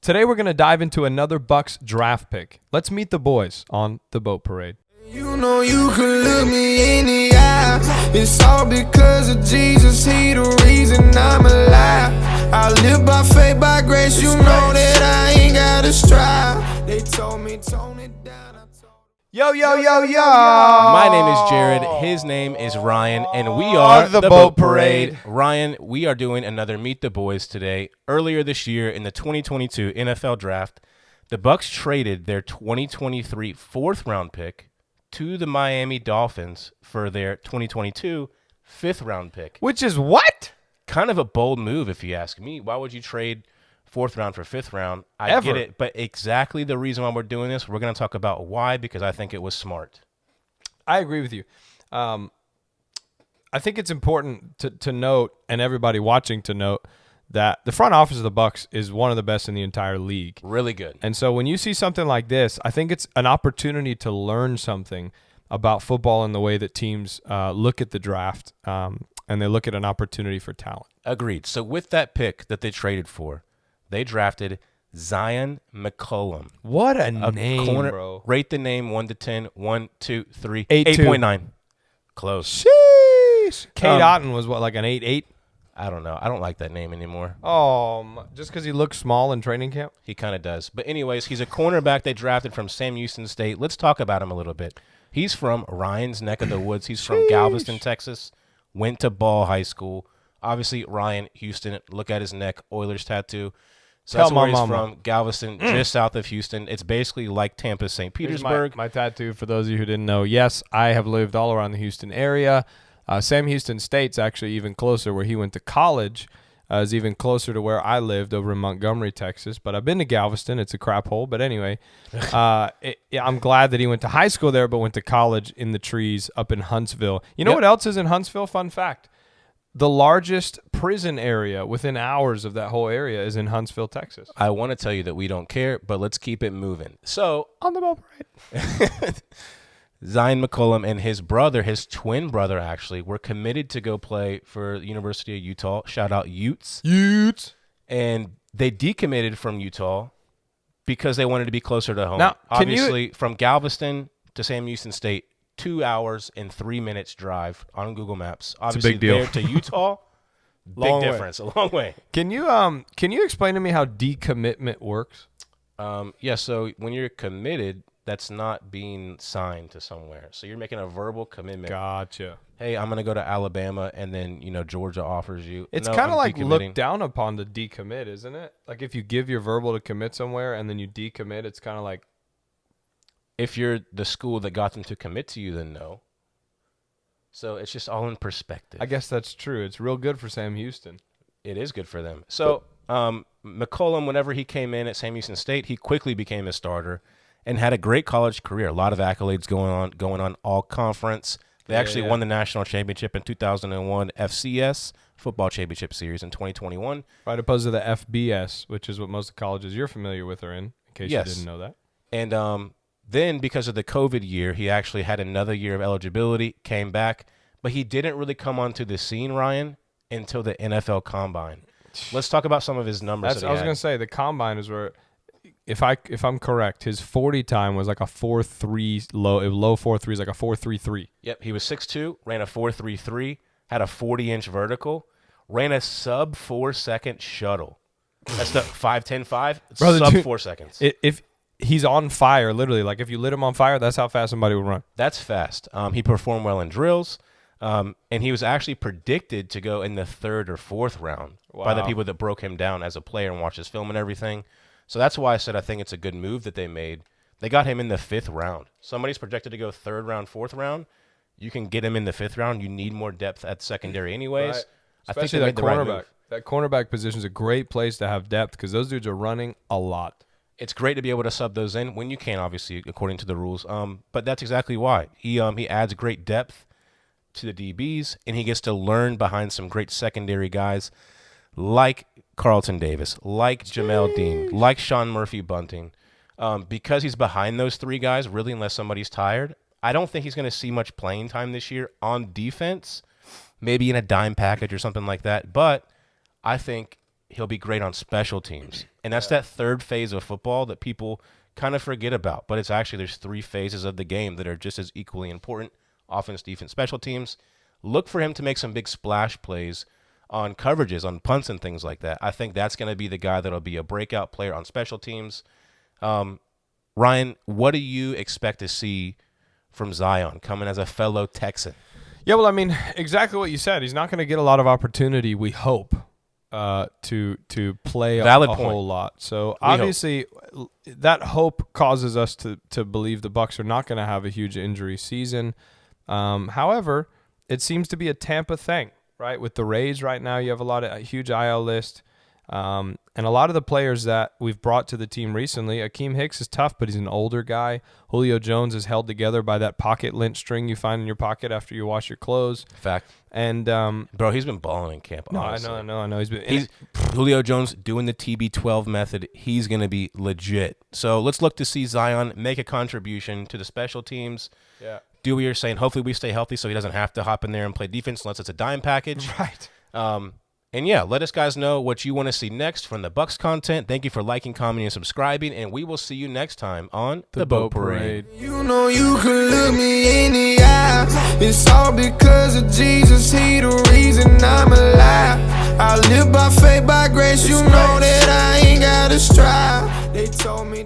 Today we're going to dive into another Bucs draft pick. Let's meet the boys on the boat parade. You know you could look me in the eye. It's all because of Jesus. He the reason I'm alive. I live by faith, by grace. You know that I ain't gotta strive. They told me tone it down. Yo. My name is Jared. His name is Ryan, and we are the Boat Parade. Ryan, we are doing another Meet the Boys today. Earlier this year in the 2022 NFL Draft, the Bucs traded their 2023 fourth-round pick to the Miami Dolphins for their 2022 fifth-round pick. Which is what? Kind of a bold move, if you ask me. Why would you trade fourth round for fifth round? Ever. Get it, but exactly the reason why we're doing this, we're going to talk about why, because I think it was smart. I agree with you. I think it's important to note, and everybody watching to note, that the front office of the Bucs is one of the best in the entire league. Really good. And so when you see something like this, I think it's an opportunity to learn something about football and the way that teams look at the draft, and they look at an opportunity for talent. Agreed. So with that pick that they traded for, they drafted Zyon McCollum. What a name, corner, bro. Rate the name 1 to 10. 1, 2, 3. 8.2. 8.9. Close. Sheesh. Kate Otten was what, like an 8.8? I don't know. I don't like that name anymore. Oh, just because he looks small in training camp? He kind of does. But anyways, he's a cornerback they drafted from Sam Houston State. Let's talk about him a little bit. He's from Ryan's neck of the woods. He's from Galveston, Texas. Went to Ball High School. Obviously, Ryan, Houston, look at his neck, Oilers tattoo. So that's where he's from, Galveston, just south of Houston. It's basically like Tampa, St. Petersburg. My tattoo, for those of you who didn't know. Yes, I have lived all around the Houston area. Sam Houston State's actually even closer. Where he went to college is even closer to where I lived over in Montgomery, Texas. But I've been to Galveston. It's a crap hole. But anyway, I'm glad that he went to high school there, but went to college in the trees up in Huntsville. You know what else is in Huntsville? Fun fact. The largest prison area within hours of that whole area is in Huntsville, Texas. I want to tell you that we don't care, but let's keep it moving. So, on the boat parade. Zyon McCollum and his brother, his twin brother actually, were committed to go play for the University of Utah. Shout out Utes. Utes. And they decommitted from Utah because they wanted to be closer to home. Now, obviously, from Galveston to Sam Houston State, 2 hours and 3 minutes drive on Google Maps. Obviously, it's a big deal. There to Utah, big difference, a long way. Can you explain to me how decommitment works? Yeah, so when you're committed, that's not being signed to somewhere. So you're making a verbal commitment. Gotcha. Hey, I'm going to go to Alabama, and then, Georgia offers you. It's No, kind of I'm like decommitting. looked down upon to decommit, isn't it? Like if you give your verbal to commit somewhere and then you decommit, it's kind of like. If you're the school that got them to commit to you, then no. So it's just all in perspective. I guess that's true. It's real good for Sam Houston. It is good for them. So McCollum, whenever he came in at Sam Houston State, he quickly became a starter and had a great college career. A lot of accolades going on all conference. They actually won the national championship in 2001 FCS football championship series in 2021. Right opposed to the FBS, which is what most of the colleges you're familiar with are in case you didn't know that. And then because of the COVID year, he actually had another year of eligibility, came back, but he didn't really come onto the scene, Ryan, until the NFL Combine. Let's talk about some of his numbers. I was going to say the Combine is where, if I'm correct, his 40 time was like a 4.3 low 4.3 is like a 4.33. Yep, he was 6'2", ran a 4.33, had a 40-inch vertical, ran a sub 4 second shuttle. That's the 5.10.5. Sub 4 seconds. If he's on fire, literally. Like if you lit him on fire, that's how fast somebody would run. That's fast. He performed well in drills, and he was actually predicted to go in the third or fourth round by the people that broke him down as a player and watched his film and everything. So that's why I said I think it's a good move that they made. They got him in the fifth round. Somebody's projected to go third round, fourth round. You can get him in the fifth round. You need more depth at secondary anyways. Right. I think Especially they that made the right cornerback. move. That cornerback position is a great place to have depth because those dudes are running a lot. It's great to be able to sub those in when you can, obviously, according to the rules. But that's exactly why. He adds great depth to the DBs, and he gets to learn behind some great secondary guys like Carlton Davis, like Jamel Dean, like Sean Murphy-Bunting. Because he's behind those three guys, really, unless somebody's tired, I don't think he's going to see much playing time this year on defense, maybe in a dime package or something like that. But I think he'll be great on special teams. And that's that third phase of football that people kind of forget about. But it's actually there's 3 phases of the game that are just as equally important: offense, defense, special teams. Look for him to make some big splash plays on coverages, on punts and things like that. I think that's going to be the guy that'll be a breakout player on special teams. Ryan, what do you expect to see from Zyon coming as a fellow Texan? Yeah, well, I mean, exactly what you said. He's not going to get a lot of opportunity, we hope, to play a whole lot. So obviously that hope causes us to believe the Bucs are not going to have a huge injury season. However, it seems to be a Tampa thing, right? With the Rays right now, you have a huge IL list. And a lot of the players that we've brought to the team recently, Akeem Hicks is tough, but he's an older guy. Julio Jones is held together by that pocket lint string you find in your pocket after you wash your clothes. Fact. And bro, he's been balling in camp. No, honestly. I know. He's Julio Jones doing the TB12 method. He's going to be legit. So let's look to see Zyon make a contribution to the special teams. Yeah. Do what you're saying. Hopefully we stay healthy so he doesn't have to hop in there and play defense unless it's a dime package. Right. And yeah, let us guys know what you want to see next from the Bucs content. Thank you for liking, commenting, and subscribing, and we will see you next time on The Boat Parade. You know you can look me in the eye. It's all because of Jesus. He the reason I'm alive. I live by faith, by grace. You know that I ain't gotta strive. They told me